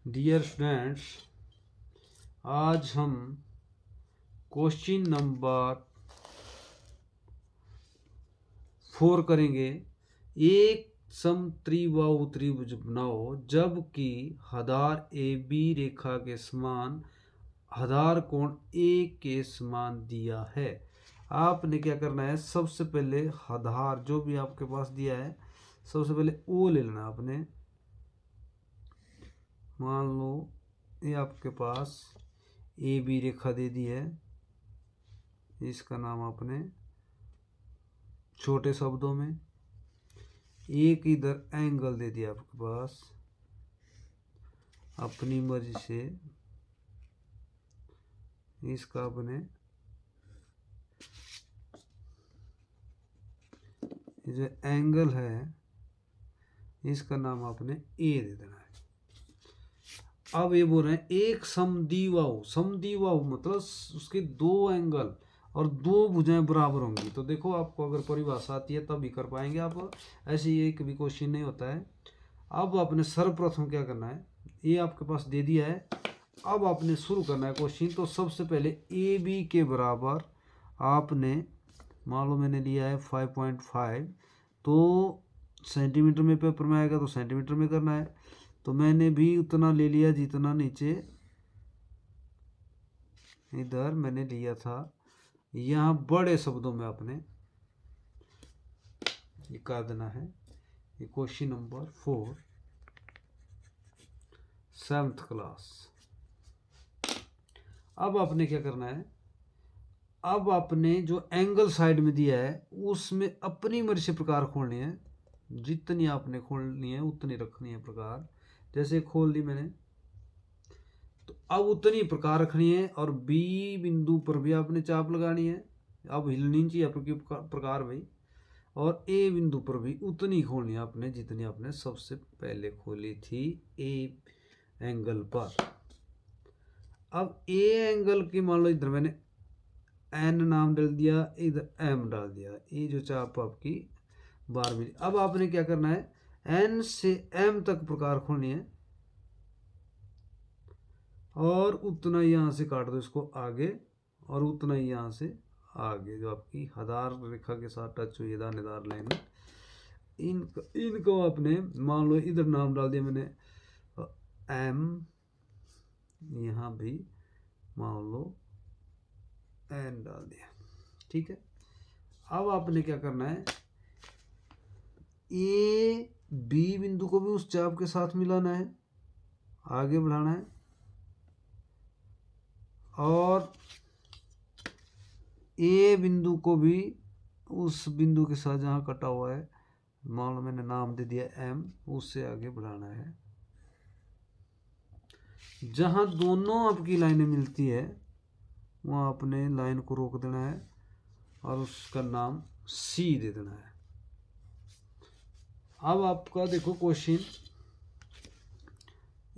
Dear students, आज हम question number 4 करेंगे। एक समत्रिबाहु त्रिभुज बनाओ जबकि आधार ए बी रेखा के समान आधार कोण ए के समान दिया है। आपने क्या करना है, सबसे पहले आधार जो भी आपके पास दिया है सबसे पहले वो ले लेना आपने। मान लो ये आपके पास ए बी रेखा दे दी है, इसका नाम आपने छोटे शब्दों में एक इधर एंगल दे दिया आपके पास, अपनी मर्जी से इसका अपने जो एंगल है इसका नाम आपने ए दे देना है। अब ये बोल रहे हैं एक समद्विबाहु, समद्विबाहु मतलब उसके दो एंगल और दो भुजाएं बराबर होंगी। तो देखो, आपको अगर परिभाषा आती है तब भी कर पाएंगे आप, ऐसे ये कभी क्वेश्चन नहीं होता है। अब आपने सर्वप्रथम क्या करना है, ये आपके पास दे दिया है, अब आपने शुरू करना है क्वेश्चन। तो सबसे पहले ए बी के बराबर आपने, मान लो मैंने लिया है 5.5, तो सेंटीमीटर में पेपर में आएगा तो सेंटीमीटर में करना है। तो मैंने भी उतना ले लिया जितना नीचे इधर मैंने लिया था। यहाँ बड़े शब्दों में आपने ये कर देना है। ये क्वेश्चन नंबर 4 7th क्लास। अब आपने क्या करना है, अब आपने जो एंगल साइड में दिया है उसमें अपनी मर्जी से प्रकार खोलने हैं। जितनी आपने खोलनी है उतनी रखनी है प्रकार। जैसे खोल दी मैंने, तो अब उतनी प्रकार रखनी है और बी बिंदु पर भी आपने चाप लगानी है। अब हिलनी चाहिए आपकी प्रकार भाई। और ए बिंदु पर भी उतनी खोलनी है आपने जितनी आपने सबसे पहले खोली थी ए एंगल पर। अब ए एंगल की मान लो इधर मैंने एन नाम डाल दिया, इधर एम डाल दिया, ये जो चाप आपकी 12 मिली। अब आपने क्या करना है, एन से एम तक प्रकार खोलनी है और उतना ही यहाँ से काट दो इसको आगे और उतना ही यहाँ से आगे, जो आपकी आधार रेखा के साथ टच हुई दानेदार लाइन, इनको आपने मान लो इधर नाम डाल दिया मैंने एम, यहाँ भी मान लो एन डाल दिया। ठीक है, अब आपने क्या करना है, ए बी बिंदु को भी उस चाप के साथ मिलाना है, आगे बढ़ाना है, और ए बिंदु को भी उस बिंदु के साथ जहाँ कटा हुआ है, मान लो मैंने नाम दे दिया एम, उससे आगे बढ़ाना है। जहाँ दोनों आपकी लाइनें मिलती है वहाँ अपने लाइन को रोक देना है और उसका नाम सी दे देना है। अब आपका देखो क्वेश्चन,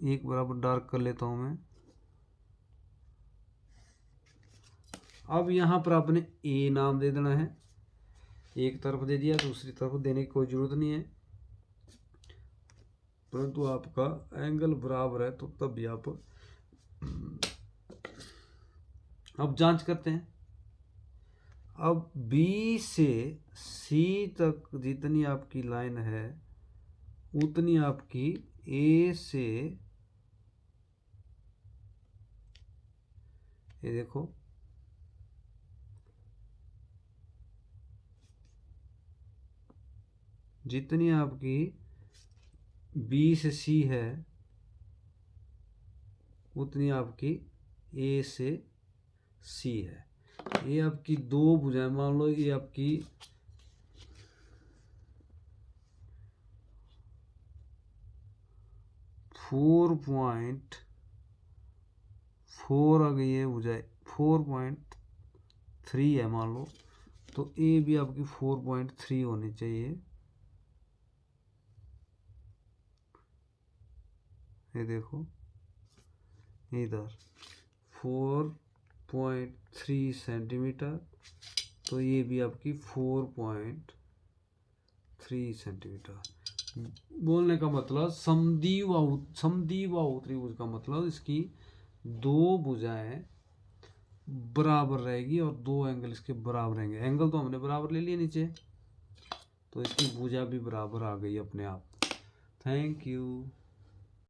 एक बराबर डार्क कर लेता हूँ मैं। अब यहाँ पर आपने ए नाम दे देना है, एक तरफ दे दिया, दूसरी तरफ देने की कोई ज़रूरत नहीं है, परंतु आपका एंगल बराबर है तो तब भी आप अब जांच करते हैं। अब बी से सी तक जितनी आपकी लाइन है उतनी आपकी ए से, ये देखो जितनी आपकी बी से सी है उतनी आपकी ए से सी है। ये आपकी दो भुजाएं, मान लो ये आपकी 4.4 आ गई है भुजाएं, 4.3 है मान लो, तो ए भी आपकी 4.3 होनी चाहिए। ये देखो इधर 4.3 सेंटीमीटर, तो ये भी आपकी 4.3 सेंटीमीटर। बोलने का मतलब समद्विबाहु त्रिभुज का मतलब इसकी दो भुजाएं बराबर रहेगी और दो एंगल इसके बराबर रहेंगे। एंगल तो हमने बराबर ले लिए नीचे, तो इसकी भुजा भी बराबर आ गई अपने आप। Thank you.